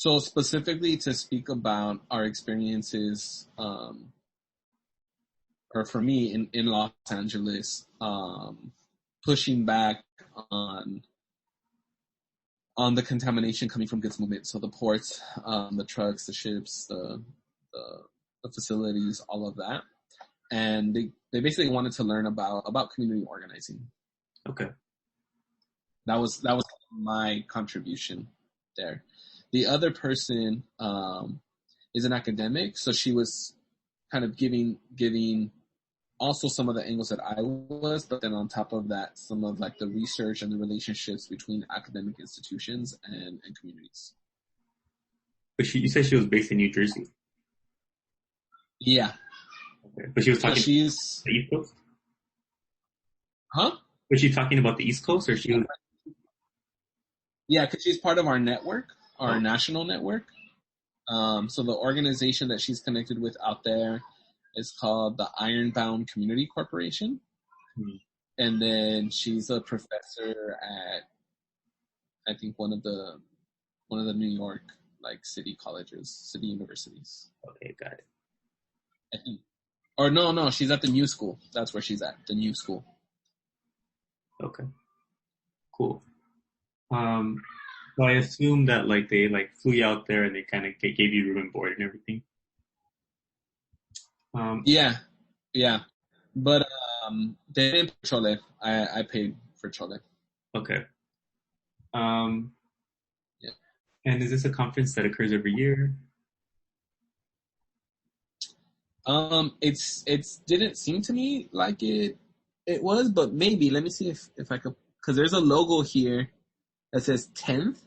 So specifically to speak about our experiences, or for me in Los Angeles, pushing back on the contamination coming from goods movement. So the ports, the trucks, the ships, the facilities, all of that. And they basically wanted to learn about community organizing. Okay. That was my contribution there. The other person is an academic, so she was kind of giving also some of the angles that I was, but then on top of that, some of like the research and the relationships between academic institutions and communities. But you said she was based in New Jersey. Yeah. Okay. But she was talking she's about the East Coast? Huh? Was she talking about the East Coast, or she was... Yeah, because she's part of our network, our national network. So the organization that she's connected with out there is called the Ironbound Community Corporation. Hmm. And then she's a professor at, I think, one of the New York like city colleges, city universities. Okay, got it. I think. Or no, she's at the New School. That's where she's at, the New School. Okay, cool. So I assume that like they like flew you out there and they kind of gave you room and board and everything. Yeah, but they didn't pay Chole. I paid for Chole. Okay. Yeah. And is this a conference that occurs every year? It's didn't seem to me like it was, but maybe let me see if I could, because there's a logo here that says 10th,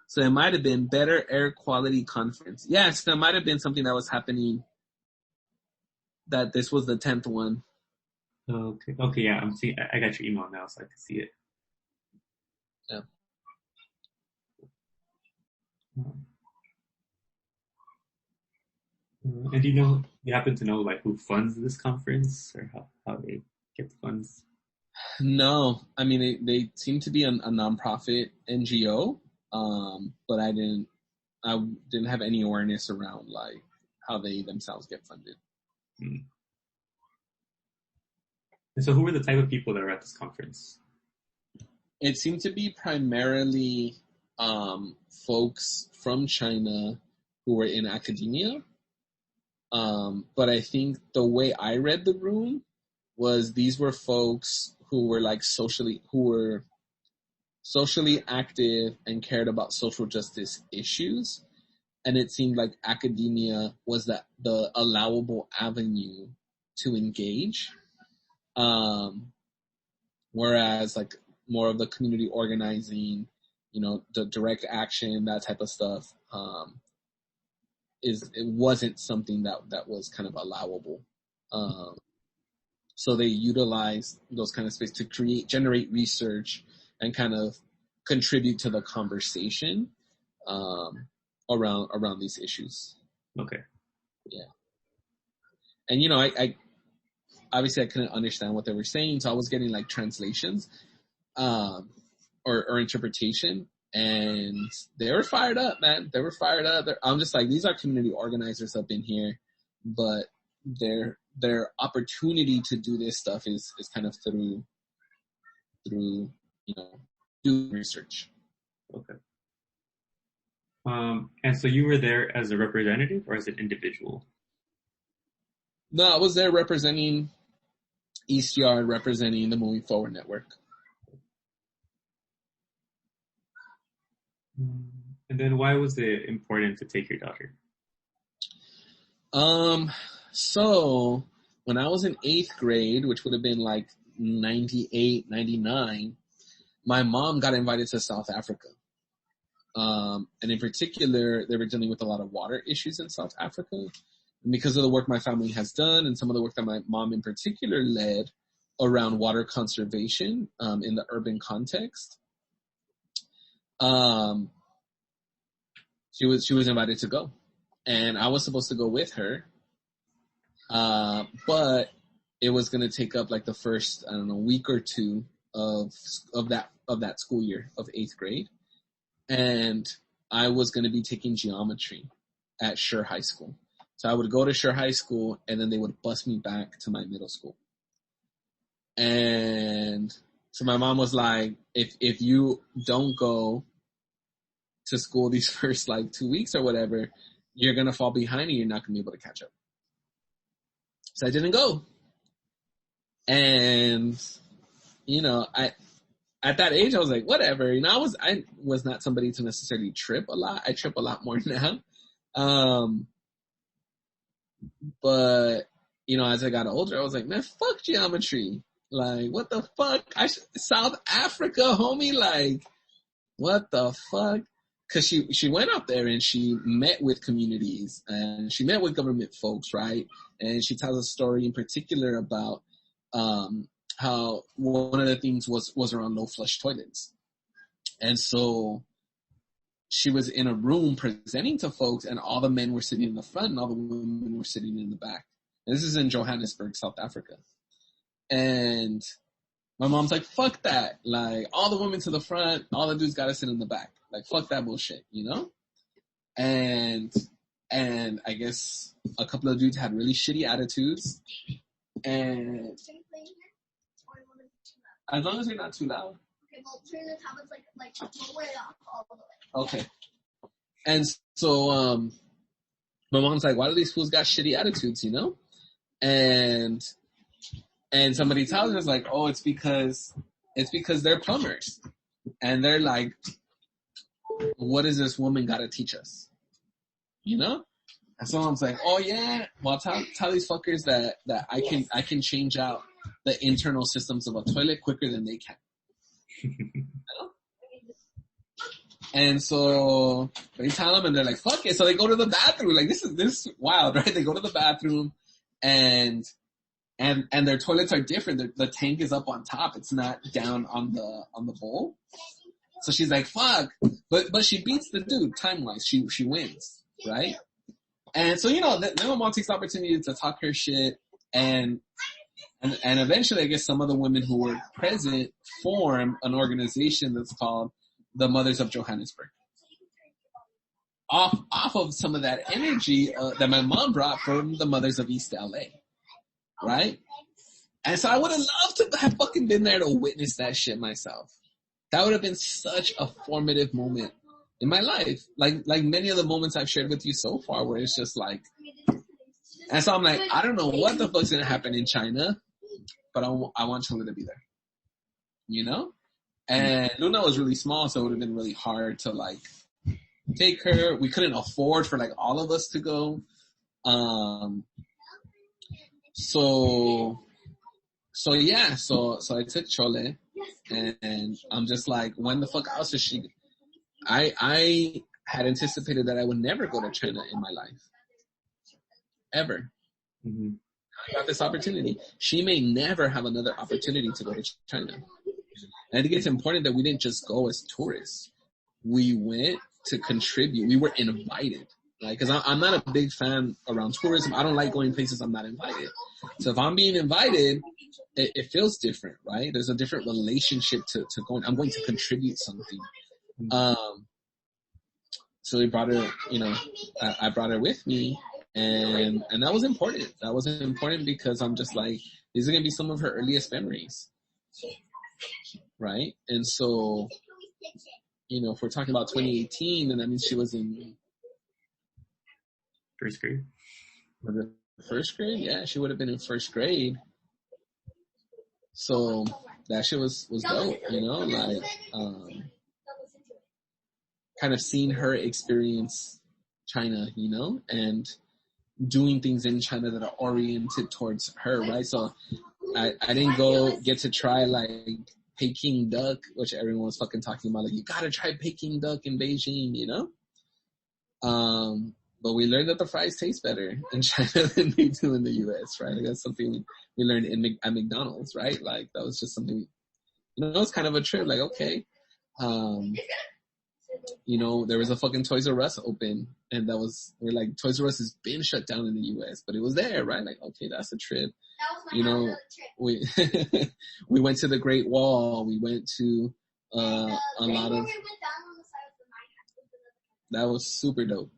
so it might have been Better Air Quality Conference. Yes, that might have been something that was happening. That this was the 10th one. Okay, yeah, I'm seeing. I got your email now, so I can see it. Yeah. And do you happen to know like who funds this conference or how they get the funds? No, I mean they seem to be a nonprofit NGO, but I didn't have any awareness around like how they themselves get funded. Hmm. And so who were the type of people that were at this conference? It seemed to be primarily folks from China who were in academia. But I think the way I read the room was these were folks who were socially active and cared about social justice issues. And it seemed like academia was the allowable avenue to engage. Whereas like more of the community organizing, the direct action, that type of stuff, it wasn't something that was kind of allowable. So they utilized those kind of space to generate research and kind of contribute to the conversation around these issues. Okay. Yeah. And I obviously I couldn't understand what they were saying, so I was getting like translations or interpretation, and they were fired up, man. They were fired up. I'm just like, these are community organizers up in here, but their opportunity to do this stuff is kind of through doing research. Okay. And so you were there as a representative or as an individual? No, I was there representing East Yard, representing the Moving Forward Network. And then why was it important to take your daughter? So when I was in 8th grade, which would have been like 98, 99, my mom got invited to South Africa. And in particular, they were dealing with a lot of water issues in South Africa. And because of the work my family has done and some of the work that my mom in particular led around water conservation in the urban context, she was invited to go. And I was supposed to go with her. But it was going to take up like the first, week or two of that school year of 8th grade. And I was going to be taking geometry at Sher High School. So I would go to Sher High School, and then they would bus me back to my middle school. And so my mom was like, if you don't go to school these first like 2 weeks or whatever, you're going to fall behind and you're not going to be able to catch up. So I didn't go. And, you know, at that age, I was like, whatever. You know, I was not somebody to necessarily trip a lot. I trip a lot more now. But, you know, as I got older, I was like, man, fuck geometry. Like, what the fuck? South Africa, homie, like, what the fuck? Cause she went up there and she met with communities and she met with government folks, right? And she tells a story in particular about, how one of the things was around no flush toilets. And so she was in a room presenting to folks and all the men were sitting in the front and all the women were sitting in the back. And this is in Johannesburg, South Africa. And my mom's like, fuck that. Like, all the women to the front, all the dudes gotta sit in the back. Like, fuck that bullshit, you know? And I guess a couple of dudes had really shitty attitudes. And as long as you're not too loud. Okay, well, turn the tablets like lower it off all the way. Okay. And so, my mom's like, why do these fools got shitty attitudes, you know? And somebody tells us like, oh, it's because they're plumbers. And they're like, what does this woman got to teach us? You know? And so mom's like, oh yeah, well tell these fuckers that I can change out the internal systems of a toilet quicker than they can. You know? And so they tell them and they're like, fuck it. So they go to the bathroom. Like, this is wild, right? They go to the bathroom and their toilets are different. The tank is up on top. It's not down on the bowl. So she's like, fuck. But she beats the dude time-wise. She wins, right? And so, you know, then my mom takes the opportunity to talk her shit and eventually I guess some of the women who were present form an organization that's called the Mothers of Johannesburg. Off of some of that energy that my mom brought from the Mothers of East LA. Right? And so I would have loved to have fucking been there to witness that shit myself. That would have been such a formative moment in my life. Like many of the moments I've shared with you so far where it's just like, and so I'm like, I don't know what the fuck's gonna happen in China, but I want Chile to be there. You know? And Luna was really small, so it would have been really hard to like take her. We couldn't afford for like all of us to go. So yeah, so I took Chole and I'm just like, when the fuck else is she? I had anticipated that I would never go to China in my life. Ever. Mm-hmm. I got this opportunity. She may never have another opportunity to go to China. And I think it's important that we didn't just go as tourists. We went to contribute. We were invited. Like, cause I'm not a big fan around tourism. I don't like going places I'm not invited. So if I'm being invited, it feels different, right? There's a different relationship to going. I'm going to contribute something. So we brought her, you know, I brought her with me and that was important. That was important because I'm just like, these are going to be some of her earliest memories. Right? And so, you know, if we're talking about 2018, then that means she was in first grade. Was it first grade? Yeah, she would have been in first grade. So that shit was dope, you know, like, kind of seeing her experience China, you know, and doing things in China that are oriented towards her, right? So I didn't get to try like Peking duck, which everyone was fucking talking about. Like, you gotta try Peking duck in Beijing, you know? But we learned that the fries taste better in China than they do in the US, right? Like, that's something we learned at McDonald's, right? Like, that was just something, you know, it was kind of a trip. Like, okay, you know, there was a fucking Toys R Us open, and we're like, Toys R Us has been shut down in the US, but it was there, right? Like, okay, that's a trip. You know, we we went to the Great Wall. We went to a lot of. That was super dope.